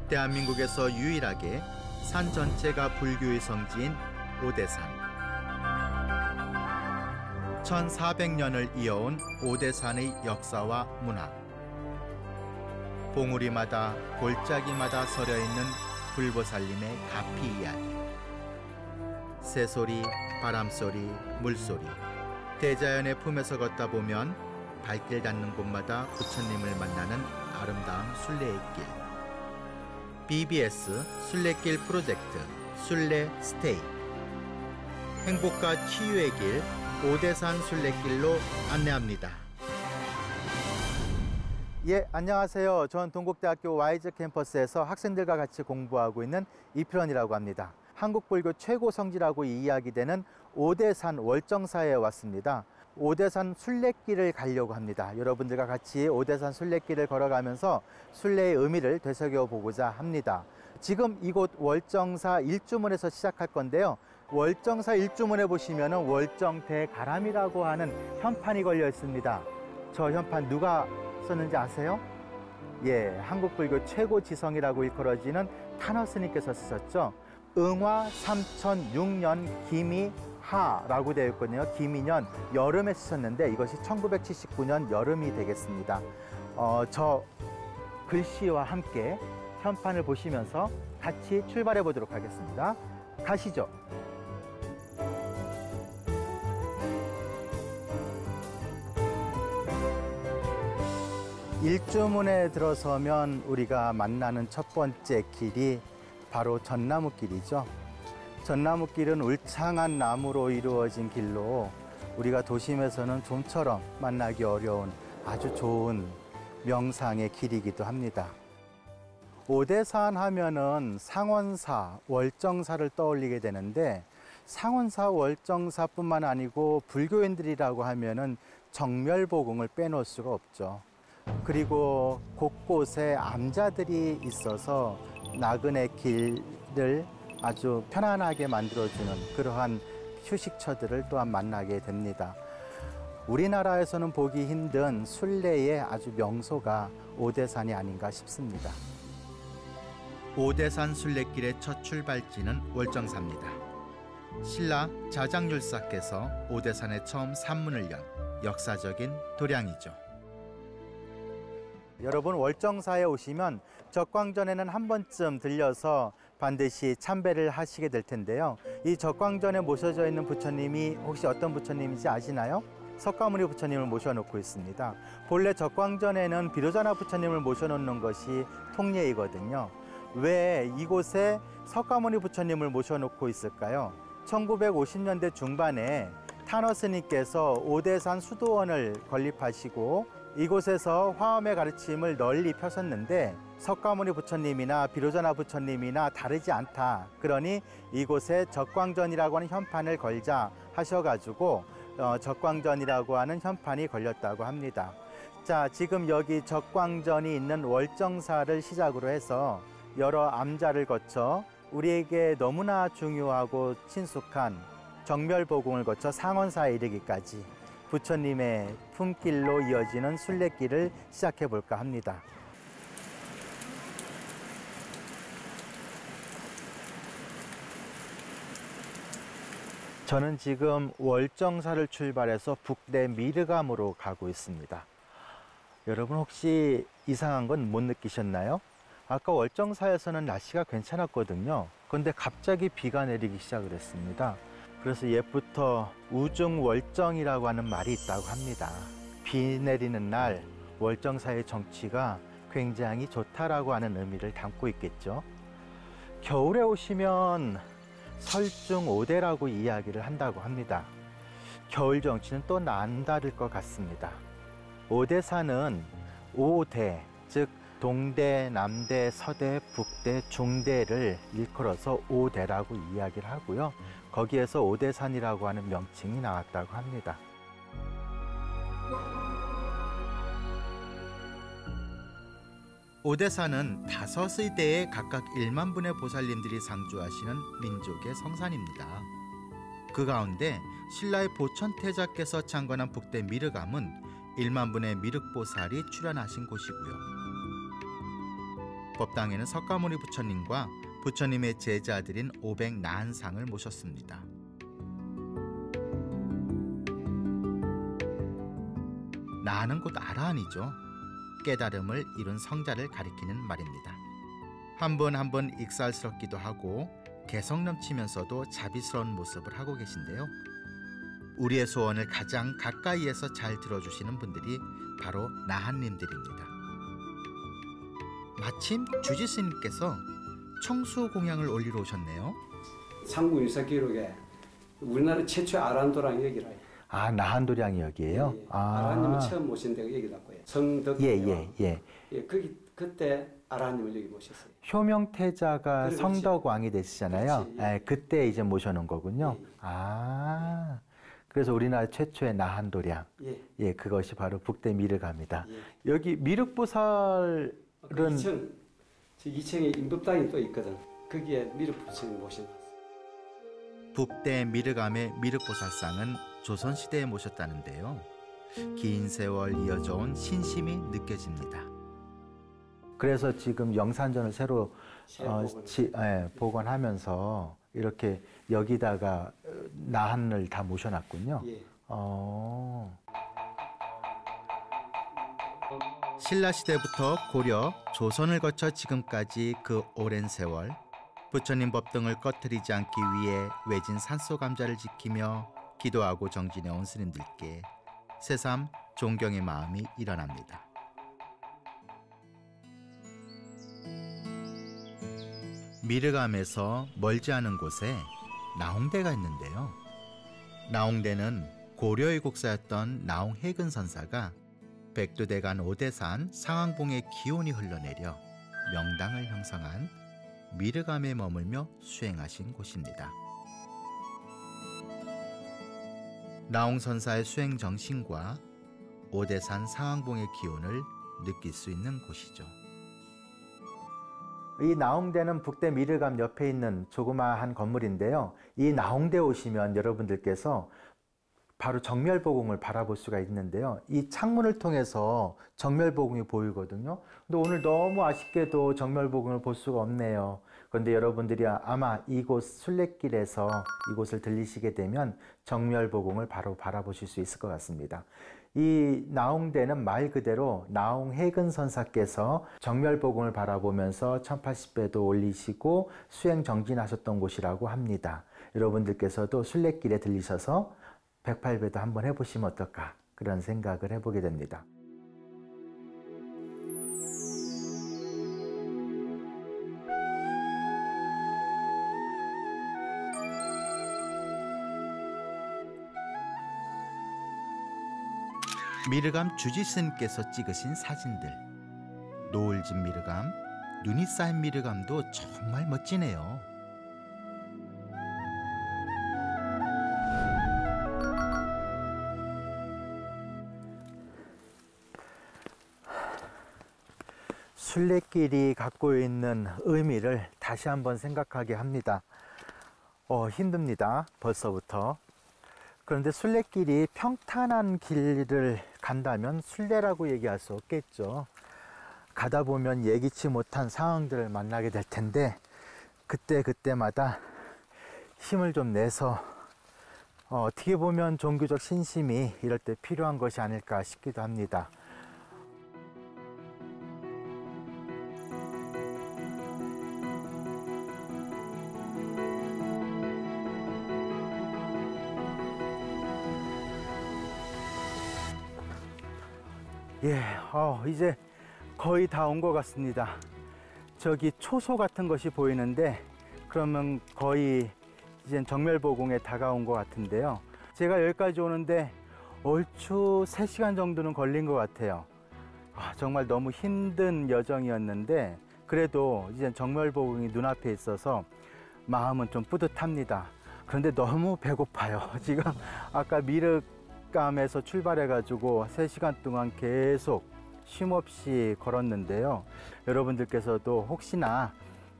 대한민국에서 유일하게 산 전체가 불교의 성지인 오대산. 1400년을 이어온 오대산의 역사와 문화. 봉우리마다 골짜기마다 서려있는 불보살님의 가피 이야기. 새소리, 바람소리, 물소리. 대자연의 품에서 걷다 보면 발길 닿는 곳마다 부처님을 만나는 아름다운 순례의 길. BBS 순례길 프로젝트 순례 스테이. 행복과 치유의 길 오대산 순례길로 안내합니다. 예, 안녕하세요. 전 동국대학교 와이즈 캠퍼스에서 학생들과 같이 공부하고 있는 이필원이라고 합니다. 한국불교 최고 성지라고 이야기되는 오대산 월정사에 왔습니다. 오대산 순례길을 가려고 합니다. 여러분들과 같이 오대산 순례길을 걸어가면서 순례의 의미를 되새겨보고자 합니다. 지금 이곳 월정사 일주문에서 시작할 건데요. 월정사 일주문에 보시면 월정대가람이라고 하는 현판이 걸려 있습니다. 저 현판 누가 썼는지 아세요? 예, 한국불교 최고 지성이라고 일컬어지는 탄허 스님께서 쓰셨죠. 응화 3006년 기미하라고 되어 있거든요. 기미년 여름에 쓰셨는데 이것이 1979년 여름이 되겠습니다. 저 글씨와 함께 현판을 보시면서 같이 출발해 보도록 하겠습니다. 가시죠. 일주문에 들어서면 우리가 만나는 첫 번째 길이 바로 전나무길이죠. 전나무길은 울창한 나무로 이루어진 길로 우리가 도심에서는 좀처럼 만나기 어려운 아주 좋은 명상의 길이기도 합니다. 오대산 하면은 상원사, 월정사를 떠올리게 되는데 상원사, 월정사뿐만 아니고 불교인들이라고 하면은 정멸보궁을 빼놓을 수가 없죠. 그리고 곳곳에 암자들이 있어서 나그네 길을 아주 편안하게 만들어주는 그러한 휴식처들을 또한 만나게 됩니다. 우리나라에서는 보기 힘든 순례의 아주 명소가 오대산이 아닌가 싶습니다. 오대산 순례길의 첫 출발지는 월정사입니다. 신라 자장율사께서 오대산에 처음 산문을 연 역사적인 도량이죠. 여러분, 월정사에 오시면 적광전에는 한 번쯤 들려서 반드시 참배를 하시게 될 텐데요. 이 적광전에 모셔져 있는 부처님이 혹시 어떤 부처님인지 아시나요? 석가모니 부처님을 모셔놓고 있습니다. 본래 적광전에는 비로자나 부처님을 모셔놓는 것이 통례이거든요. 왜 이곳에 석가모니 부처님을 모셔놓고 있을까요? 1950년대 중반에 탄허 스님께서 오대산 수도원을 건립하시고 이곳에서 화엄의 가르침을 널리 펴셨는데 석가모니 부처님이나 비로자나 부처님이나 다르지 않다. 그러니 이곳에 적광전이라고 하는 현판을 걸자 하셔가지고 적광전이라고 하는 현판이 걸렸다고 합니다. 자, 지금 여기 적광전이 있는 월정사를 시작으로 해서 여러 암자를 거쳐 우리에게 너무나 중요하고 친숙한 정멸보궁을 거쳐 상원사에 이르기까지 부처님의 품길로 이어지는 순례길을 시작해 볼까 합니다. 저는 지금 월정사를 출발해서 북대 미르감으로 가고 있습니다. 여러분 혹시 이상한 건 못 느끼셨나요? 아까 월정사에서는 날씨가 괜찮았거든요. 그런데 갑자기 비가 내리기 시작을 했습니다. 그래서 옛부터 우중월정이라고 하는 말이 있다고 합니다. 비 내리는 날 월정사의 정취가 굉장히 좋다라고 하는 의미를 담고 있겠죠. 겨울에 오시면 설중오대라고 이야기를 한다고 합니다. 겨울 정취는 또 남다를 것 같습니다. 오대산은 5대, 즉 동대, 남대, 서대, 북대, 중대를 일컬어서 5대라고 이야기를 하고요. 거기에서 오대산이라고 하는 명칭이 나왔다고 합니다. 오대산은 5의대에 각각 1만 분의 보살님들이 상주하시는 민족의 성산입니다. 그 가운데 신라의 보천태자께서 창건한 북대 미르감은 1만 분의 미륵보살이 출연하신 곳이고요. 법당에는 석가모니 부처님과 부처님의 제자들인 500나한상을 모셨습니다. 나한은 곧 아라한이죠. 깨달음을 이룬 성자를 가리키는 말입니다. 한 분 한 분 익살스럽기도 하고 개성 넘치면서도 자비스러운 모습을 하고 계신데요. 우리의 소원을 가장 가까이에서 잘 들어주시는 분들이 바로 나한님들입니다. 마침 주지스님께서 청수 공양을 올리러 오셨네요. 삼국 유사기록에 우리나라 최초 아란도랑 여기라. 아, 나한도량이 여기예요? 예, 예. 아란님을 처음 모신 데가 여기다고요. 성덕이요. 예. 거기 그때 아란님을 여기 모셨어요. 효명태자가 그렇지. 성덕왕이 되시잖아요. 그렇지, 예. 그때 이제 모셔놓은 거군요. 예. 아, 그래서 우리나라 최초의 나한도량. 예. 그것이 바로 북대 미륵암이다. 예. 여기 미륵보살은 그 2층에 인법당이 또 있거든. 거기에 미륵부처님 모신. 북대 미륵암의 미륵보살상은 조선시대에 모셨다는데요. 긴 세월 이어져 온 신심이 느껴집니다. 그래서 지금 영산전을 새로 복원하면서 이렇게 여기다가 나한을 다 모셔놨군요. 예. 신라 시대부터 고려, 조선을 거쳐 지금까지 그 오랜 세월 부처님 법등을 꺼트리지 않기 위해 외진 산속 감자를 지키며 기도하고 정진해온 스님들께 새삼 존경의 마음이 일어납니다. 미륵암에서 멀지 않은 곳에 나홍대가 있는데요. 나홍대는 고려의 국사였던 나홍해근 선사가 백두대간 오대산 상황봉의 기온이 흘러내려 명당을 형성한 미륵암에 머물며 수행하신 곳입니다. 나홍 선사의 수행 정신과 오대산 상황봉의 기온을 느낄 수 있는 곳이죠. 이 나홍대는 북대 미륵암 옆에 있는 조그마한 건물인데요. 이 나홍대 오시면 여러분들께서 바로 정멸보궁을 바라볼 수가 있는데요. 이 창문을 통해서 정멸보궁이 보이거든요. 근데 오늘 너무 아쉽게도 정멸보궁을 볼 수가 없네요. 그런데 여러분들이 아마 이곳 순례길에서 이곳을 들리시게 되면 정멸보궁을 바로 바라보실 수 있을 것 같습니다. 이 나홍대는 말 그대로 나홍해근 선사께서 정멸보궁을 바라보면서 1080배도 올리시고 수행 정진하셨던 곳이라고 합니다. 여러분들께서도 순례길에 들리셔서 108배도 한번 해보시면 어떨까 그런 생각을 해보게 됩니다. 미륵암 주지스님께서 찍으신 사진들. 노을진 미륵암, 눈이 쌓인 미륵암도 정말 멋지네요. 순례길이 갖고 있는 의미를 다시 한번 생각하게 합니다. 힘듭니다. 벌써부터. 그런데 순례길이 평탄한 길을 간다면 순례라고 얘기할 수 없겠죠. 가다 보면 예기치 못한 상황들을 만나게 될 텐데 그때마다 힘을 좀 내서 어떻게 보면 종교적 신심이 이럴 때 필요한 것이 아닐까 싶기도 합니다. 이제 거의 다 온 것 같습니다. 저기 초소 같은 것이 보이는데 그러면 거의 이젠 정멸보궁에 다가온 것 같은데요. 제가 여기까지 오는데 얼추 3시간 정도는 걸린 것 같아요. 정말 너무 힘든 여정이었는데 그래도 이젠 정멸보궁이 눈앞에 있어서 마음은 좀 뿌듯합니다. 그런데 너무 배고파요. 지금 아까 미륵암에서 출발해가지고 3시간 동안 계속 쉼없이 걸었는데요. 여러분들께서도 혹시나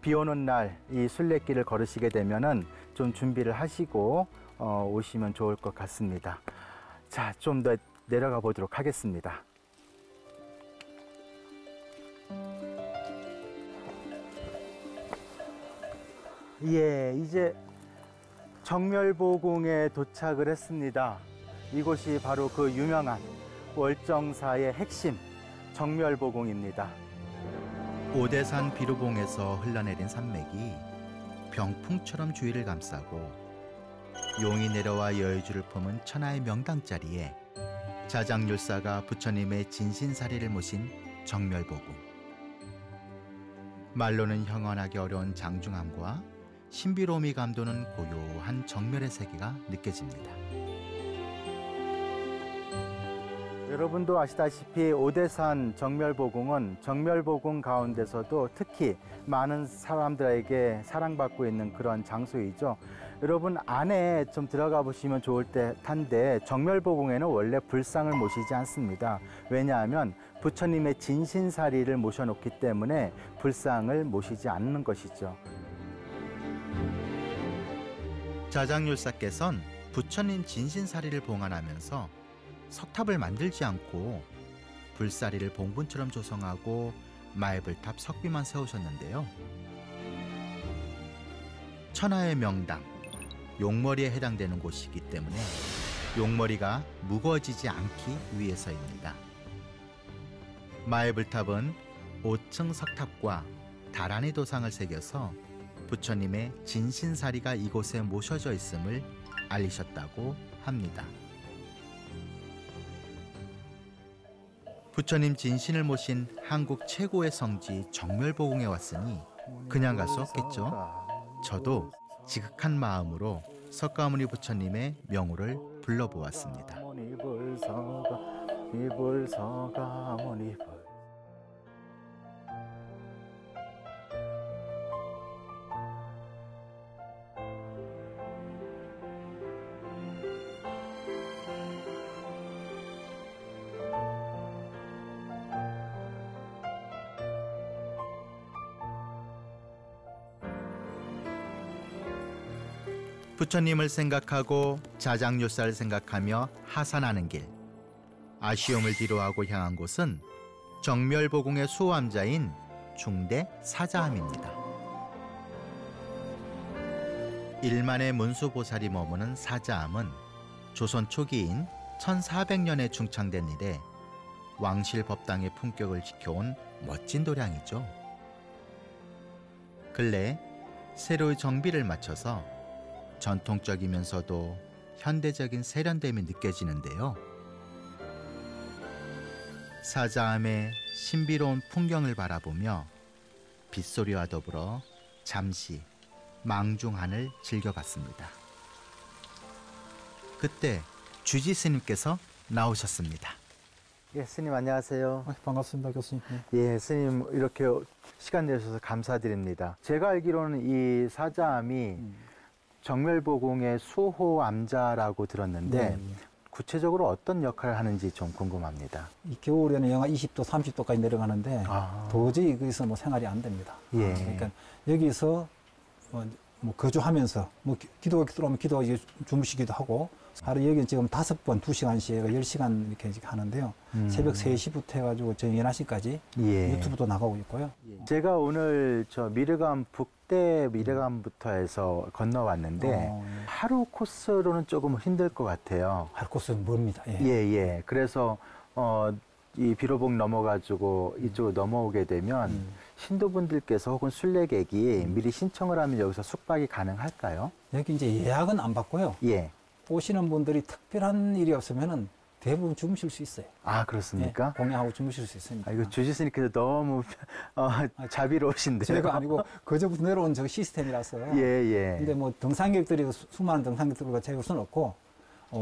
비 오는 날 이 순례길을 걸으시게 되면은 좀 준비를 하시고 오시면 좋을 것 같습니다. 자, 좀 더 내려가 보도록 하겠습니다. 예, 이제 정멸보궁에 도착을 했습니다. 이곳이 바로 그 유명한 월정사의 핵심 정멸보궁입니다. 오대산 비루봉에서 흘러내린 산맥이 병풍처럼 주위를 감싸고 용이 내려와 여의주를 품은 천하의 명당 자리에 자장율사가 부처님의 진신사리를 모신 정멸보궁. 말로는 형언하기 어려운 장중함과 신비로움이 감도는 고요한 정멸의 세계가 느껴집니다. 여러분도 아시다시피 오대산 정멸보궁은 정멸보궁 가운데서도 특히 많은 사람들에게 사랑받고 있는 그런 장소이죠. 여러분 안에 좀 들어가 보시면 좋을 텐데 정멸보궁에는 원래 불상을 모시지 않습니다. 왜냐하면 부처님의 진신사리를 모셔놓기 때문에 불상을 모시지 않는 것이죠. 자장율사께서는 부처님 진신사리를 봉안하면서 석탑을 만들지 않고 불사리를 봉분처럼 조성하고 말불탑 석비만 세우셨는데요. 천하의 명당, 용머리에 해당되는 곳이기 때문에 용머리가 무거워지지 않기 위해서입니다. 마애불탑은 5층 석탑과 다란이 도상을 새겨서 부처님의 진신사리가 이곳에 모셔져 있음을 알리셨다고 합니다. 부처님 진신을 모신 한국 최고의 성지 정멸보궁에 왔으니 그냥 갈 수 없겠죠. 저도 지극한 마음으로 석가모니 부처님의 명호를 불러보았습니다. 부처님을 생각하고 자장율사를 생각하며 하산하는 길. 아쉬움을 뒤로하고 향한 곳은 정멸보궁의 수호암자인 중대 사자암입니다. 일만의 문수보살이 머무는 사자암은 조선 초기인 1400년에 중창된 이래 왕실법당의 품격을 지켜온 멋진 도량이죠. 근래 새로이 정비를 마쳐서 전통적이면서도 현대적인 세련됨이 느껴지는데요. 사자암의 신비로운 풍경을 바라보며 빗소리와 더불어 잠시 망중한을 즐겨봤습니다. 그때 주지 스님께서 나오셨습니다. 예, 스님 안녕하세요. 반갑습니다, 교수님. 예, 스님 이렇게 시간 내주셔서 감사드립니다. 제가 알기로는 이 사자암이 정멸보궁의 수호암자라고 들었는데 구체적으로 어떤 역할을 하는지 좀 궁금합니다. 이 겨울에는 영하 20도, 30도까지 내려가는데 도저히 여기서 뭐 생활이 안 됩니다. 예. 그러니까 여기서 뭐 거주하면서 뭐 기도가 들어오면 기도 주무시기도 하고 하루 여기는 지금 5번 2시간씩 10시간 이렇게 하는데요. 새벽 3시부터 해가지고 저녁 11시까지 예. 유튜브도 나가고 있고요. 제가 오늘 저 미르감 북대 미르감부터 해서 건너왔는데 하루 코스로는 조금 힘들 것 같아요. 하루 코스는 멀습니다. 예. 예. 그래서 이 비로봉 넘어가지고 이쪽으로 넘어오게 되면 신도분들께서 혹은 순례객이 미리 신청을 하면 여기서 숙박이 가능할까요? 여기 이제 예약은 안 받고요. 예. 오시는 분들이 특별한 일이 없으면은 대부분 주무실 수 있어요. 아, 그렇습니까? 예, 공양하고 주무실 수 있습니다. 아, 이거 주지스님께서 너무 자비로우신데요. 제가 아니고 그저부터 내려온 저 시스템이라서. 예. 근데 뭐 등산객들이 수많은 등산객들과 재울 수는 없고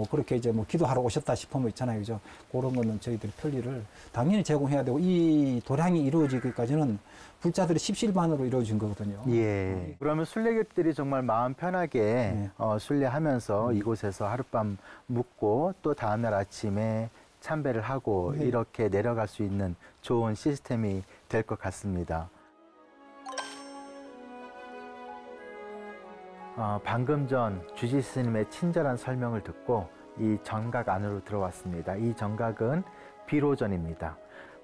그렇게 이제 뭐 기도하러 오셨다 싶으면 있잖아요, 그죠? 그런 거는 저희들이 편리를 당연히 제공해야 되고 이 도량이 이루어지기까지는 불자들이 십실반으로 이루어진 거거든요. 예. 그러면 순례객들이 정말 마음 편하게 순례하면서 이곳에서 하룻밤 묵고 또 다음날 아침에 참배를 하고 이렇게 내려갈 수 있는 좋은 시스템이 될 것 같습니다. 방금 전 주지 스님의 친절한 설명을 듣고 이 정각 안으로 들어왔습니다. 이 정각은 비로전입니다.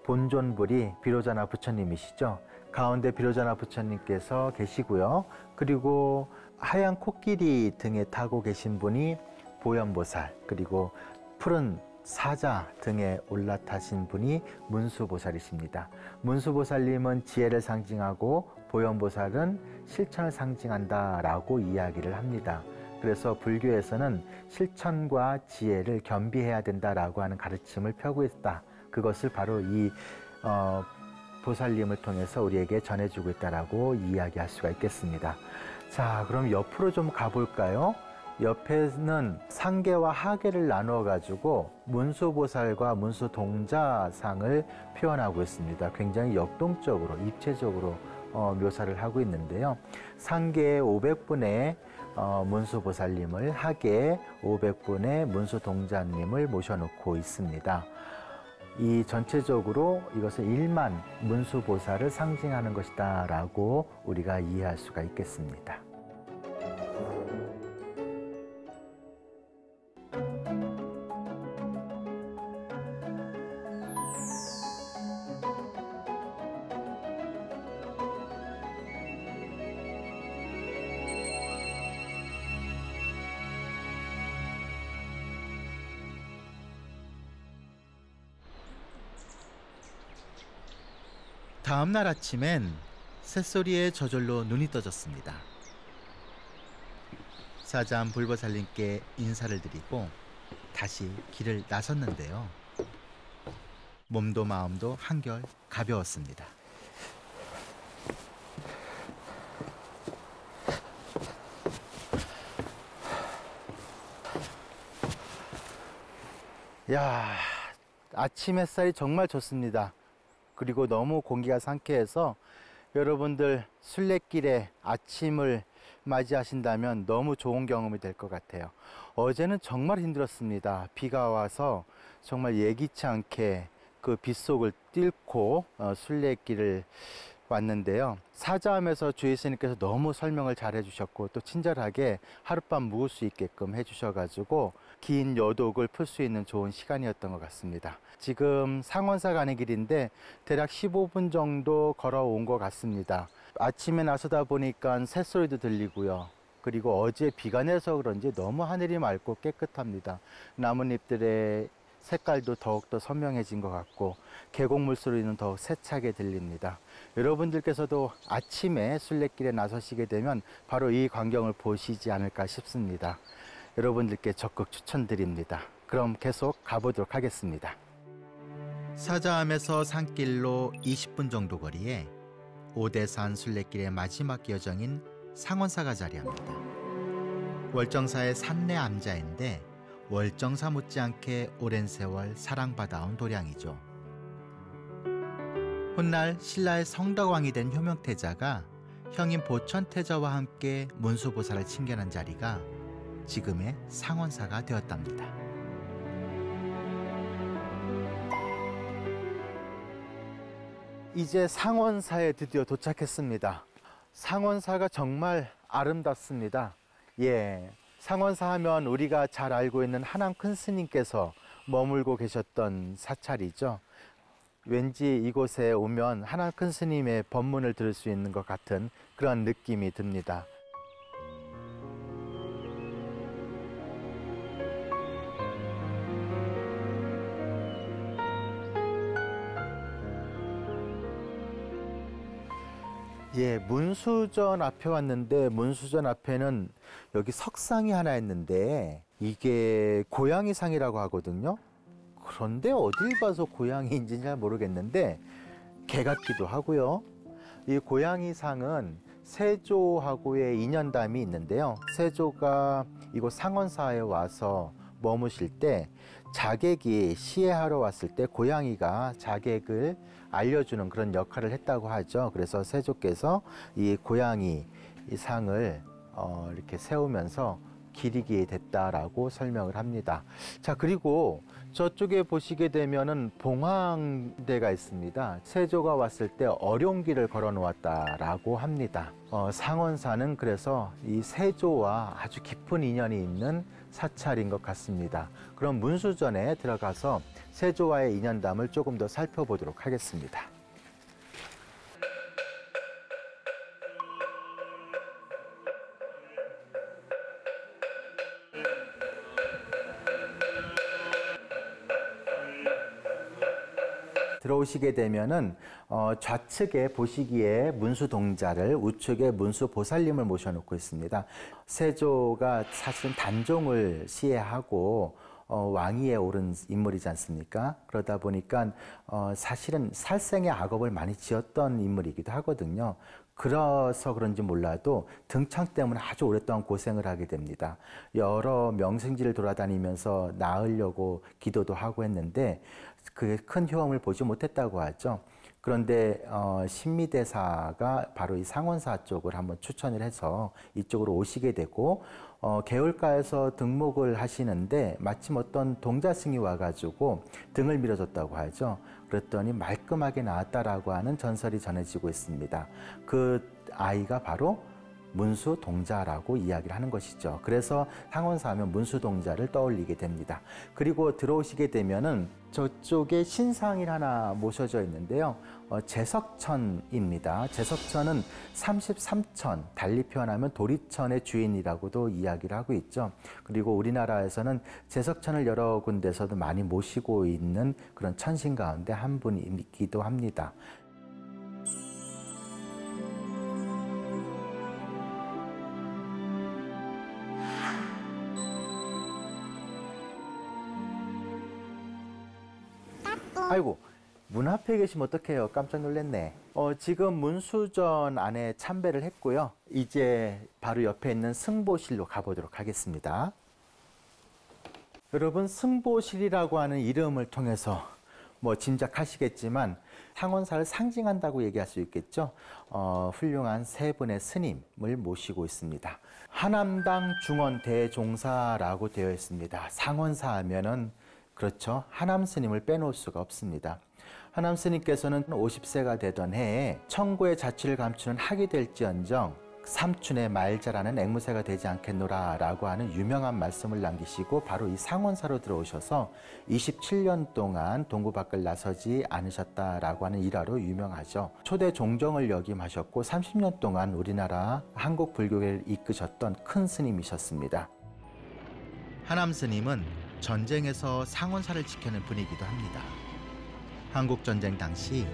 본존불이 비로자나 부처님이시죠. 가운데 비로자나 부처님께서 계시고요. 그리고 하얀 코끼리 등에 타고 계신 분이 보현보살, 그리고 푸른 사자 등에 올라타신 분이 문수보살이십니다. 문수보살님은 지혜를 상징하고 보현보살은 실천을 상징한다라고 이야기를 합니다. 그래서 불교에서는 실천과 지혜를 겸비해야 된다라고 하는 가르침을 펴고 있다. 그것을 바로 이 보살님을 통해서 우리에게 전해주고 있다라고 이야기할 수가 있겠습니다. 자, 그럼 옆으로 좀 가볼까요? 옆에는 상계와 하계를 나누어 가지고 문수보살과 문수동자상을 표현하고 있습니다. 굉장히 역동적으로, 입체적으로 묘사를 하고 있는데요. 상계의 500분의 문수보살님을, 하계의 500분의 문수동자님을 모셔놓고 있습니다. 이 전체적으로 이것은 1만 문수보살을 상징하는 것이다 라고 우리가 이해할 수가 있겠습니다. 다음 날 아침엔 새소리에 저절로 눈이 떠졌습니다. 사자암 불보살님께 인사를 드리고 다시 길을 나섰는데요. 몸도 마음도 한결 가벼웠습니다. 야, 아침 햇살이 정말 좋습니다. 그리고 너무 공기가 상쾌해서 여러분들 순례길에 아침을 맞이하신다면 너무 좋은 경험이 될 것 같아요. 어제는 정말 힘들었습니다. 비가 와서 정말 예기치 않게 그 빗속을 뚫고 순례길을 왔는데요. 사자암에서 주의 스님께서 너무 설명을 잘 해주셨고 또 친절하게 하룻밤 묵을 수 있게끔 해주셔가지고 긴 여독을 풀 수 있는 좋은 시간이었던 것 같습니다. 지금 상원사 가는 길인데 대략 15분 정도 걸어온 것 같습니다. 아침에 나서다 보니까 새소리도 들리고요. 그리고 어제 비가 내서 그런지 너무 하늘이 맑고 깨끗합니다. 나뭇잎들의 색깔도 더욱더 선명해진 것 같고 계곡물 소리는 더욱 세차게 들립니다. 여러분들께서도 아침에 순례길에 나서시게 되면 바로 이 광경을 보시지 않을까 싶습니다. 여러분들께 적극 추천드립니다. 그럼 계속 가보도록 하겠습니다. 사자암에서 산길로 20분 정도 거리에 오대산 순례길의 마지막 여정인 상원사가 자리합니다. 월정사의 산내 암자인데 월정사 못지않게 오랜 세월 사랑받아온 도량이죠. 훗날 신라의 성덕왕이 된 효명태자가 형인 보천태자와 함께 문수보살을 칭견한 자리가 지금의 상원사가 되었답니다. 이제 상원사에 드디어 도착했습니다. 상원사가 정말 아름답습니다. 예, 상원사 하면 우리가 잘 알고 있는 하남 큰 스님께서 머물고 계셨던 사찰이죠. 왠지 이곳에 오면 하남 큰 스님의 법문을 들을 수 있는 것 같은 그런 느낌이 듭니다. 예, 문수전 앞에 왔는데 문수전 앞에는 여기 석상이 하나 있는데 이게 고양이상이라고 하거든요. 그런데 어딜 봐서 고양이인지는 잘 모르겠는데 개 같기도 하고요. 이 고양이상은 세조하고의 인연담이 있는데요. 세조가 이곳 상원사에 와서 머무실 때 자객이 시해하러 왔을 때 고양이가 자객을 알려주는 그런 역할을 했다고 하죠. 그래서 세조께서 이 고양이 이 상을 이렇게 세우면서 기리게 됐다라고 설명을 합니다. 자, 그리고 저쪽에 보시게 되면은 봉황대가 있습니다. 세조가 왔을 때 어룡기를 걸어 놓았다라고 합니다. 상원사는 그래서 이 세조와 아주 깊은 인연이 있는 사찰인 것 같습니다. 그럼 문수전에 들어가서 세조와의 인연담을 조금 더 살펴보도록 하겠습니다. 들어오시게 되면은 좌측에 보시기에 문수동자를, 우측에 문수보살님을 모셔놓고 있습니다. 세조가 사실은 단종을 시해하고 왕위에 오른 인물이지 않습니까? 그러다 보니까 사실은 살생의 악업을 많이 지었던 인물이기도 하거든요. 그래서 그런지 몰라도 등창 때문에 아주 오랫동안 고생을 하게 됩니다. 여러 명승지를 돌아다니면서 나으려고 기도도 하고 했는데 그게 큰 효험을 보지 못했다고 하죠. 그런데 신미대사가 바로 이 상원사 쪽을 한번 추천을 해서 이쪽으로 오시게 되고 개울가에서 등목을 하시는데 마침 어떤 동자승이 와가지고 등을 밀어줬다고 하죠. 그랬더니 말끔하게 나왔다라고 하는 전설이 전해지고 있습니다. 그 아이가 바로 문수동자라고 이야기를 하는 것이죠. 그래서 상원사 하면 문수동자를 떠올리게 됩니다. 그리고 들어오시게 되면은 저쪽에 신상이 하나 모셔져 있는데요. 제석천입니다. 제석천은 33천, 달리 표현하면 도리천의 주인이라고도 이야기를 하고 있죠. 그리고 우리나라에서는 제석천을 여러 군데서도 많이 모시고 있는 그런 천신 가운데 한 분이기도 합니다. 아이고, 문 앞에 계시면 어떡해요? 깜짝 놀랐네. 지금 문수전 안에 참배를 했고요. 이제 바로 옆에 있는 승보실로 가보도록 하겠습니다. 여러분, 승보실이라고 하는 이름을 통해서 뭐 짐작하시겠지만 상원사를 상징한다고 얘기할 수 있겠죠. 훌륭한 세 분의 스님을 모시고 있습니다. 하남당 중원 대종사라고 되어 있습니다. 상원사 하면은 그렇죠. 하남 스님을 빼놓을 수가 없습니다. 하남 스님께서는 50세가 되던 해에 천구의 자취를 감추는 학이 될지언정 삼춘의 말자라는 앵무새가 되지 않겠노라 라고 하는 유명한 말씀을 남기시고 바로 이 상원사로 들어오셔서 27년 동안 동구 밖을 나서지 않으셨다라고 하는 일화로 유명하죠. 초대 종정을 역임하셨고 30년 동안 우리나라 한국 불교를 이끄셨던 큰 스님이셨습니다. 하남 스님은 전쟁에서 상원사를 지켜낸 분이기도 합니다. 한국전쟁 당시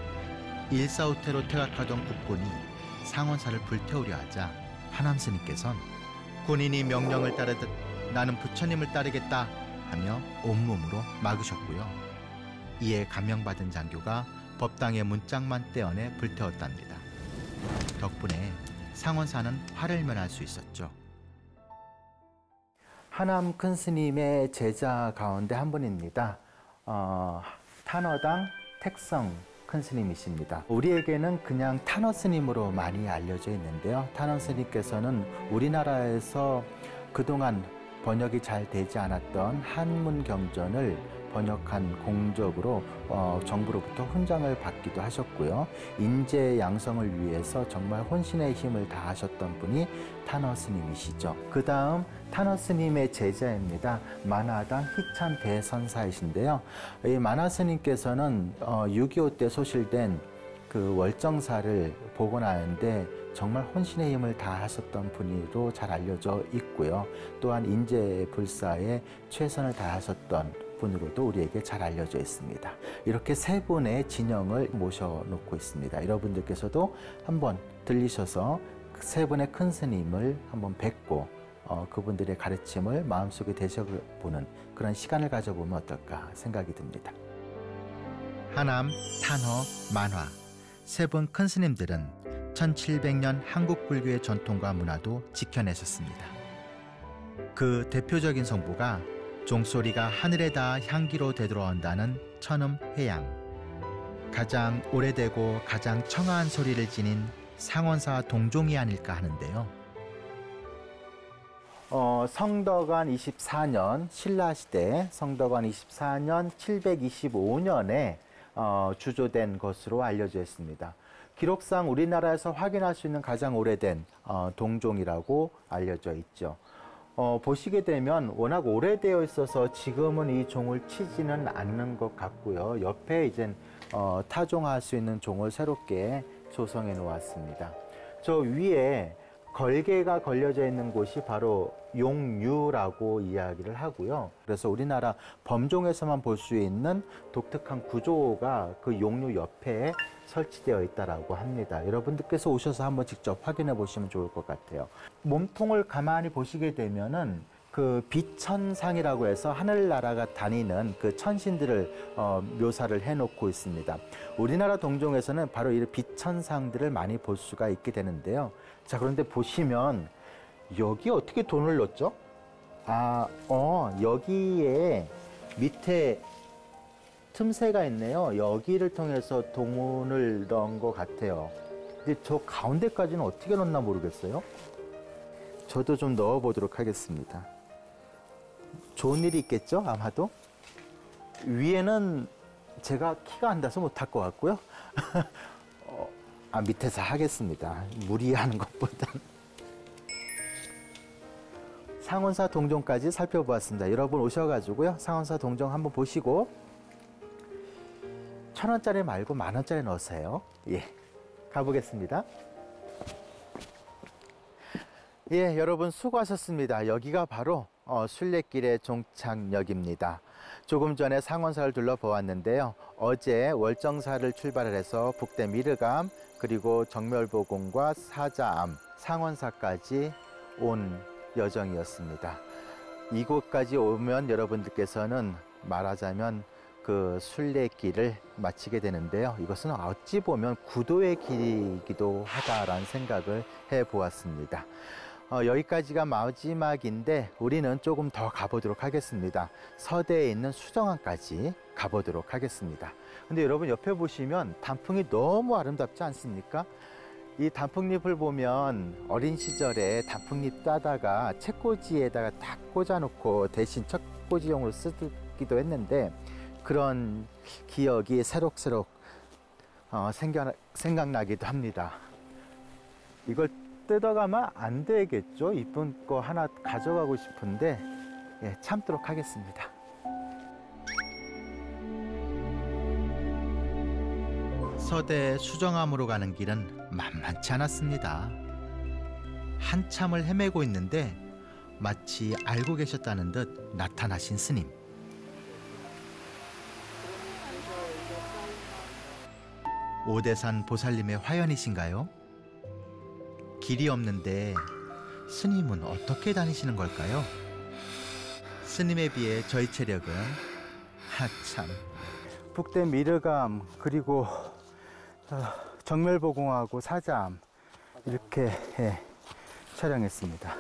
일사후퇴로 퇴각하던 국군이 상원사를 불태우려 하자 하남 스님께서는 군인이 명령을 따르듯 나는 부처님을 따르겠다 하며 온몸으로 막으셨고요. 이에 감명받은 장교가 법당의 문짝만 떼어내 불태웠답니다. 덕분에 상원사는 화를 면할 수 있었죠. 하남 큰 스님의 제자 가운데 한 분입니다. 탄어당 택성 큰 스님이십니다. 우리에게는 그냥 탄어 스님으로 많이 알려져 있는데요. 탄어 스님께서는 우리나라에서 그동안 번역이 잘 되지 않았던 한문 경전을 번역한 공적으로 정부로부터 훈장을 받기도 하셨고요. 인재 양성을 위해서 정말 혼신의 힘을 다하셨던 분이 탄어 스님이시죠. 그 다음 탄어 스님의 제자입니다. 만화당 희찬 대선사이신데요. 이 만화 스님께서는 6.25 때 소실된 그 월정사를 복원하는데 정말 혼신의 힘을 다하셨던 분으로 잘 알려져 있고요. 또한 인재불사에 최선을 다하셨던 분으로도 우리에게 잘 알려져 있습니다. 이렇게 세 분의 진영을 모셔놓고 있습니다. 여러분들께서도 한번 들리셔서 세 분의 큰 스님을 한번 뵙고 그분들의 가르침을 마음속에 되새겨보는 그런 시간을 가져보면 어떨까 생각이 듭니다. 하남, 탄허, 만화 세 분 큰 스님들은 1700년 한국 불교의 전통과 문화도 지켜내셨습니다. 그 대표적인 성부가 종소리가 하늘에 닿아 향기로 되돌아온다는 천음회양. 가장 오래되고 가장 청아한 소리를 지닌 상원사 동종이 아닐까 하는데요. 성덕안 24년 신라시대 성덕안 24년 725년에 주조된 것으로 알려져 있습니다. 기록상 우리나라에서 확인할 수 있는 가장 오래된 동종이라고 알려져 있죠. 보시게 되면 워낙 오래되어 있어서 지금은 이 종을 치지는 않는 것 같고요. 옆에 이제 타종할 수 있는 종을 새롭게 조성해 놓았습니다. 저 위에 걸개가 걸려져 있는 곳이 바로 용류라고 이야기를 하고요. 그래서 우리나라 범종에서만 볼 수 있는 독특한 구조가 그 용류 옆에 설치되어 있다라고 합니다. 여러분들께서 오셔서 한번 직접 확인해 보시면 좋을 것 같아요. 몸통을 가만히 보시게 되면은 그 비천상이라고 해서 하늘나라가 다니는 그 천신들을 묘사를 해놓고 있습니다. 우리나라 동종에서는 바로 이 비천상들을 많이 볼 수가 있게 되는데요. 자, 그런데 보시면 여기 어떻게 돈을 넣었죠? 여기에 밑에 틈새가 있네요. 여기를 통해서 돈을 넣은 것 같아요. 근데 저 가운데까지는 어떻게 넣었나 모르겠어요. 저도 좀 넣어보도록 하겠습니다. 좋은 일이 있겠죠? 아마도. 위에는 제가 키가 안 닿아서 못할 것 같고요. 밑에서 하겠습니다. 무리하는 것보다. 상원사 동종까지 살펴보았습니다. 여러분 오셔가지고요. 상원사 동종 한번 보시고 1,000원짜리 말고 10,000원짜리 넣으세요. 예, 가보겠습니다. 예, 여러분 수고하셨습니다. 여기가 바로 순례길의 종착역입니다. 조금 전에 상원사를 둘러보았는데요. 어제 월정사를 출발을 해서 북대 미르감 그리고 정멸보궁과 사자암, 상원사까지 온 여정이었습니다. 이곳까지 오면 여러분들께서는 말하자면 그 순례길을 마치게 되는데요. 이것은 어찌 보면 구도의 길이기도 하다라는 생각을 해보았습니다. 여기까지가 마지막인데 우리는 조금 더 가보도록 하겠습니다. 서대에 있는 수정암까지 가보도록 하겠습니다. 근데 여러분 옆에 보시면 단풍이 너무 아름답지 않습니까? 이 단풍잎을 보면 어린 시절에 단풍잎 따다가 책꽂이에다가 딱 꽂아놓고 대신 책꽂이용으로 쓰기도 했는데 그런 기억이 새록새록 생각나기도 합니다. 이걸 뜯어가면 안 되겠죠? 이쁜 거 하나 가져가고 싶은데 예, 참도록 하겠습니다. 서대 수정암으로 가는 길은 만만치 않았습니다. 한참을 헤매고 있는데 마치 알고 계셨다는 듯 나타나신 스님. 오대산 보살님의 화연이신가요? 길이 없는데 스님은 어떻게 다니시는 걸까요? 스님에 비해 저희 체력은 한참. 북대 미르감 그리고 정멸보궁하고 사자암 이렇게 촬영했습니다.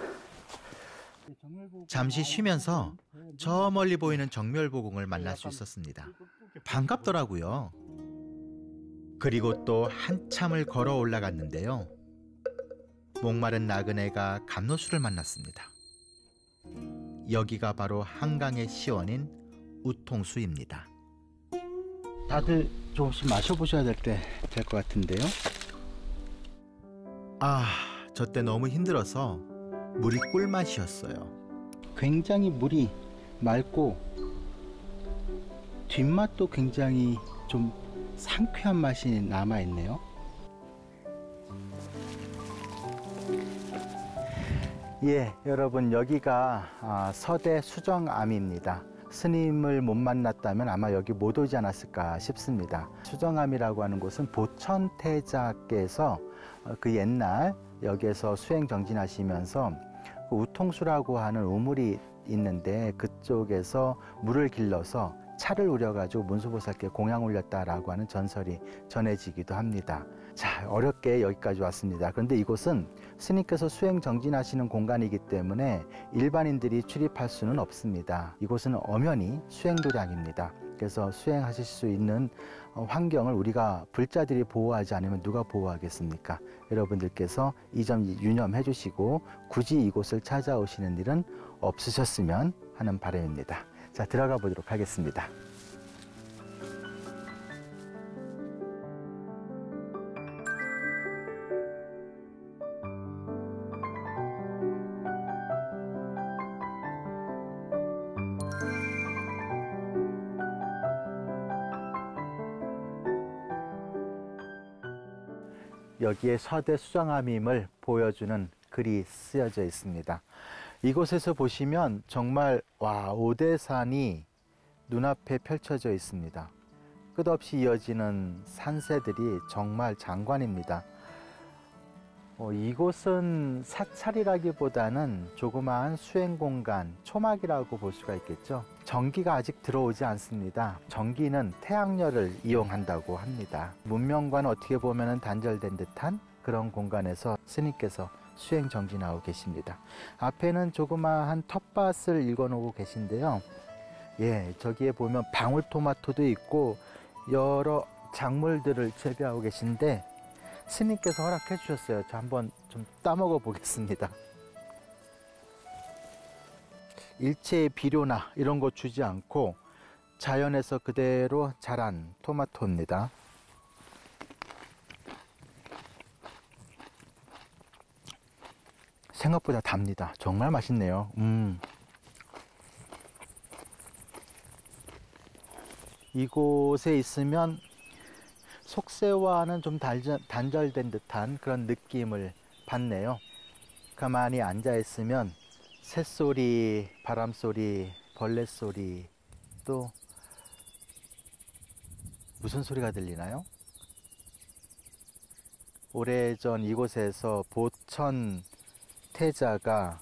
잠시 쉬면서 저 멀리 보이는 정멸보궁을 만날 수 있었습니다. 반갑더라고요. 그리고 또 한참을 걸어 올라갔는데요. 목마른 나그네가 감로수를 만났습니다. 여기가 바로 한강의 시원인 우통수입니다. 다들 조금씩 마셔보셔야 될 것 같은데요. 저 때 너무 힘들어서 물이 꿀맛이었어요. 굉장히 물이 맑고 뒷맛도 굉장히 좀 상쾌한 맛이 남아있네요. 예, 여러분 여기가 서대 수정암입니다. 스님을 못 만났다면 아마 여기 못 오지 않았을까 싶습니다. 수정암이라고 하는 곳은 보천태자께서 그 옛날 여기에서 수행 정진하시면서 그 우통수라고 하는 우물이 있는데 그쪽에서 물을 길러서 차를 우려가지고 문수보살께 공양 올렸다라고 하는 전설이 전해지기도 합니다. 자, 어렵게 여기까지 왔습니다. 그런데 이곳은 스님께서 수행 정진하시는 공간이기 때문에 일반인들이 출입할 수는 없습니다. 이곳은 엄연히 수행도량입니다. 그래서 수행하실 수 있는 환경을 우리가 불자들이 보호하지 않으면 누가 보호하겠습니까? 여러분들께서 이 점 유념해 주시고 굳이 이곳을 찾아오시는 일은 없으셨으면 하는 바람입니다. 자, 들어가 보도록 하겠습니다. 여기에 서대 수정암임을 보여주는 글이 쓰여져 있습니다. 이곳에서 보시면 정말 오대산이 눈앞에 펼쳐져 있습니다. 끝없이 이어지는 산세들이 정말 장관입니다. 이곳은 사찰이라기보다는 조그마한 수행 공간, 초막이라고 볼 수가 있겠죠. 전기가 아직 들어오지 않습니다. 전기는 태양열을 이용한다고 합니다. 문명과는 어떻게 보면 단절된 듯한 그런 공간에서 스님께서 수행 정진하고 계십니다. 앞에는 조그마한 텃밭을 읽어놓고 계신데요. 저기에 보면 방울토마토도 있고 여러 작물들을 재배하고 계신데 스님께서 허락해 주셨어요. 저 한번 좀 따먹어 보겠습니다. 일체의 비료나 이런 거 주지 않고 자연에서 그대로 자란 토마토입니다. 생각보다 답니다. 정말 맛있네요. 이곳에 있으면 속세와는 좀 단절된 듯한 그런 느낌을 받네요. 가만히 앉아 있으면 새소리, 바람소리, 벌레소리, 또 무슨 소리가 들리나요? 오래전 이곳에서 보천 태자가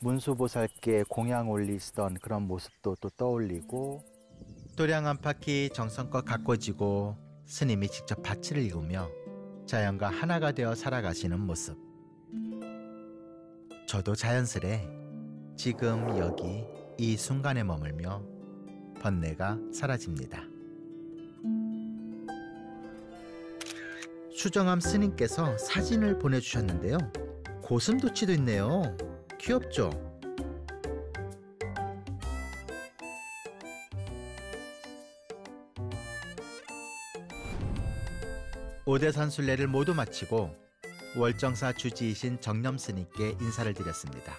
문수보살께 공양 올리시던 그런 모습도 또 떠올리고, 도량 안팎이 정성껏 가꿔지고 스님이 직접 밭을 읽으며 자연과 하나가 되어 살아가시는 모습. 저도 자연스레 지금 여기 이 순간에 머물며 번뇌가 사라집니다. 수정암 스님께서 사진을 보내주셨는데요. 고슴도치도 있네요. 귀엽죠? 오대산 순례를 모두 마치고 월정사 주지이신 정념 스님께 인사를 드렸습니다.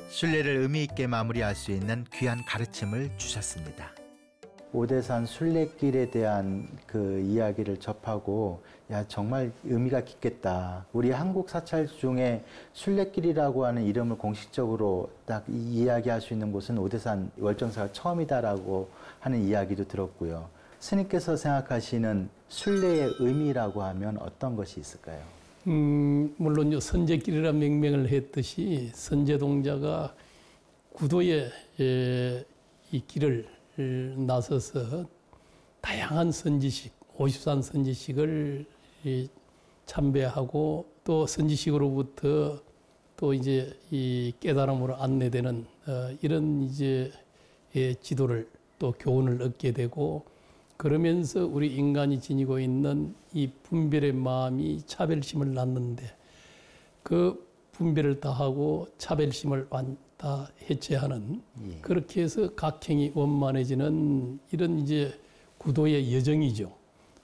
순례를 의미 있게 마무리할 수 있는 귀한 가르침을 주셨습니다. 오대산 순례길에 대한 그 이야기를 접하고 정말 의미가 깊겠다. 우리 한국 사찰 중에 순례길이라고 하는 이름을 공식적으로 딱 이야기할 수 있는 곳은 오대산 월정사가 처음이다라고 하는 이야기도 들었고요. 스님께서 생각하시는 순례의 의미라고 하면 어떤 것이 있을까요? 물론 선제길이라 명명을 했듯이 선제동자가 구도에 이 길을 나서서 다양한 선지식, 53 선지식을 참배하고 또 선지식으로부터 또 이제 이 깨달음으로 안내되는 이런 이제 지도를 또 교훈을 얻게 되고, 그러면서 우리 인간이 지니고 있는 이 분별의 마음이 차별심을 낳는데 그 분별을 다하고 차별심을 다 해체하는, 그렇게 해서 각행이 원만해지는 이런 이제 구도의 여정이죠.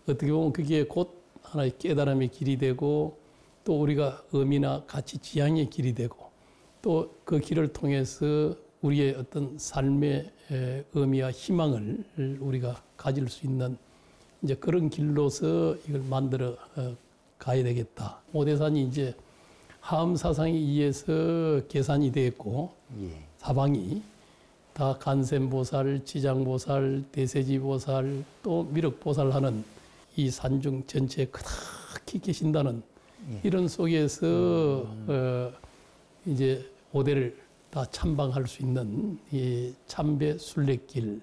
어떻게 보면 그게 곧 하나의 깨달음의 길이 되고 또 우리가 의미나 가치 지향의 길이 되고 또 그 길을 통해서 우리의 어떤 삶의 의미와 희망을 우리가 가질 수 있는 이제 그런 길로서 이걸 만들어 가야 되겠다. 오대산이 이제 하엄 사상에 의해서 계산이 됐고 사방이 다 간센보살, 지장보살, 대세지보살, 또 미륵보살 하는 이 산중 전체에 크게 계신다는 이런 속에서 이제 오대를 다 참방할 수 있는 이 참배 순례길,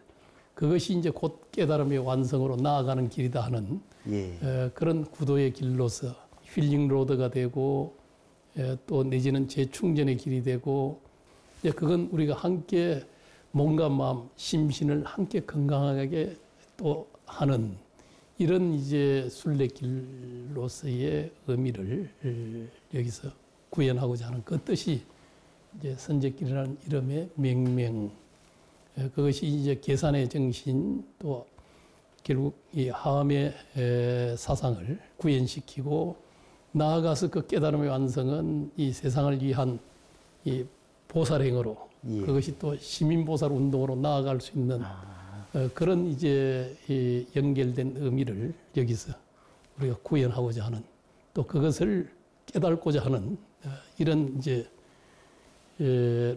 그것이 이제 곧 깨달음의 완성으로 나아가는 길이다 하는 그런 구도의 길로서 힐링 로드가 되고 또 내지는 재충전의 길이 되고, 그건 우리가 함께 몸과 마음, 심신을 함께 건강하게 또 하는 이런 이제 순례길로서의 의미를 여기서 구현하고자 하는 그 뜻이 이제 선제길이라는 이름의 명명, 그것이 이제 계산의 정신, 또 결국 이 하엄의 사상을 구현시키고 나아가서 그 깨달음의 완성은 이 세상을 위한 이 보살행으로, 그것이 또 시민보살 운동으로 나아갈 수 있는 그런 이제 이 연결된 의미를 여기서 우리가 구현하고자 하는 또 그것을 깨닫고자 하는 이런 이제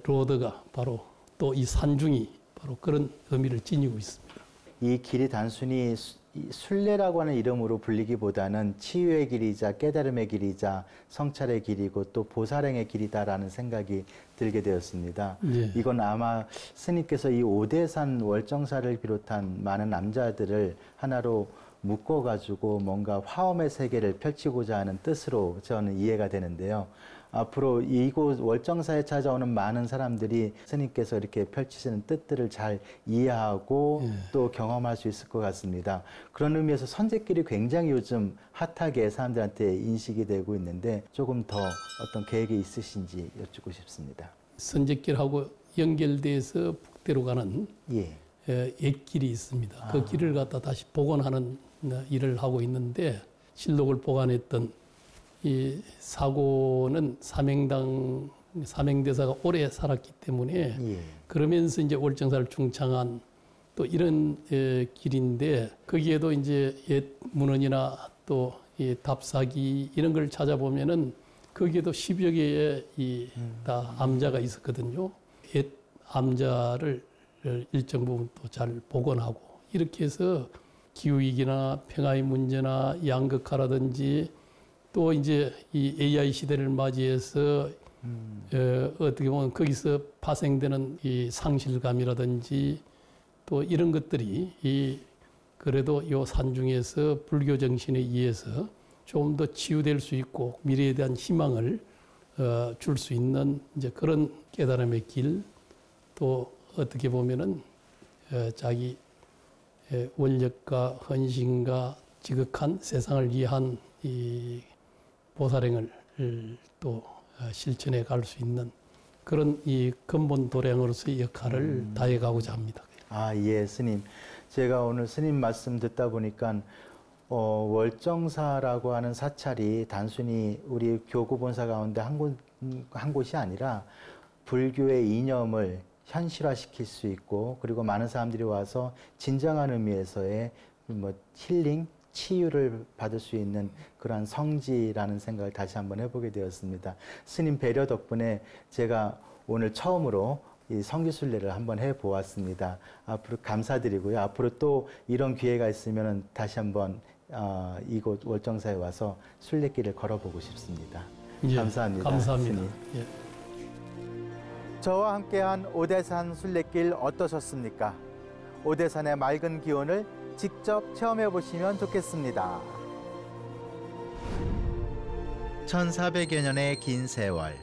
로드가 바로 또 이 산중이 바로 그런 의미를 지니고 있습니다. 이 길이 단순히 순례라고 하는 이름으로 불리기보다는 치유의 길이자 깨달음의 길이자 성찰의 길이고 또 보살행의 길이다라는 생각이 들게 되었습니다. 예. 이건 아마 스님께서 이 오대산 월정사를 비롯한 많은 남자들을 하나로 묶어가지고 뭔가 화엄의 세계를 펼치고자 하는 뜻으로 저는 이해가 되는데요. 앞으로 이곳 월정사에 찾아오는 많은 사람들이 스님께서 이렇게 펼치시는 뜻들을 잘 이해하고 또 경험할 수 있을 것 같습니다. 그런 의미에서 선제길이 굉장히 요즘 핫하게 사람들한테 인식이 되고 있는데 조금 더 어떤 계획이 있으신지 여쭙고 싶습니다. 선제길하고 연결돼서 북대로 가는 예. 옛길이 있습니다. 그 길을 갖다 다시 복원하는 일을 하고 있는데 실록을 보관했던 이 사고는 삼행대사가 오래 살았기 때문에 예. 그러면서 이제 월정사를 중창한 또 이런 길인데 거기에도 이제 옛 문헌이나 또 이 답사기 이런 걸 찾아보면은 거기에도 10여 개의 다 암자가 있었거든요. 옛 암자를 일정 부분 또 잘 복원하고 이렇게 해서 기후위기나 평화의 문제나 양극화라든지 또 이제 이 AI 시대를 맞이해서 어떻게 보면 거기서 파생되는 이 상실감이라든지 또 이런 것들이 그래도 요 산중에서 불교 정신에 의해서 좀 더 치유될 수 있고 미래에 대한 희망을 줄 수 있는 이제 그런 깨달음의 길 또 어떻게 보면은 자기 원력과 헌신과 지극한 세상을 위한 이 보살행을 또 실천해 갈 수 있는 그런 이 근본 도량으로서의 역할을 다해가고자 합니다. 아, 예, 스님. 제가 오늘 스님 말씀 듣다 보니까 월정사라고 하는 사찰이 단순히 우리 교구본사 가운데 한 곳이 아니라 불교의 이념을 현실화시킬 수 있고 그리고 많은 사람들이 와서 진정한 의미에서의 뭐 힐링, 치유를 받을 수 있는 그러한 성지라는 생각을 다시 한번 해보게 되었습니다. 스님 배려 덕분에 제가 오늘 처음으로 이 성지순례를 한번 해보았습니다. 앞으로 감사드리고요. 앞으로 또 이런 기회가 있으면 다시 한번 이곳 월정사에 와서 순례길을 걸어보고 싶습니다. 예, 감사합니다. 감사합니다. 예. 저와 함께한 오대산 순례길 어떠셨습니까? 오대산의 맑은 기온을 직접 체험해 보시면 좋겠습니다. 1400여 년의 긴 세월,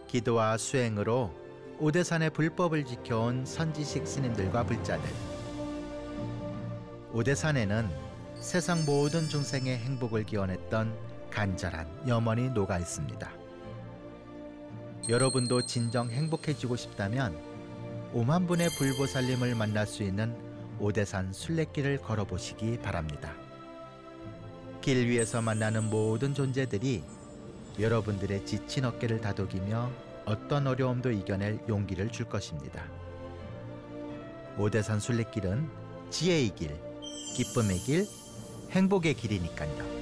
기도와 수행으로 오대산의 불법을 지켜온 선지식 스님들과 불자들. 오대산에는 세상 모든 중생의 행복을 기원했던 간절한 염원이 녹아 있습니다. 여러분도 진정 행복해지고 싶다면 5만 분의 불보살님을 만날 수 있는 오대산 순례길을 걸어보시기 바랍니다. 길 위에서 만나는 모든 존재들이 여러분들의 지친 어깨를 다독이며 어떤 어려움도 이겨낼 용기를 줄 것입니다. 오대산 순례길은 지혜의 길, 기쁨의 길, 행복의 길이니까요.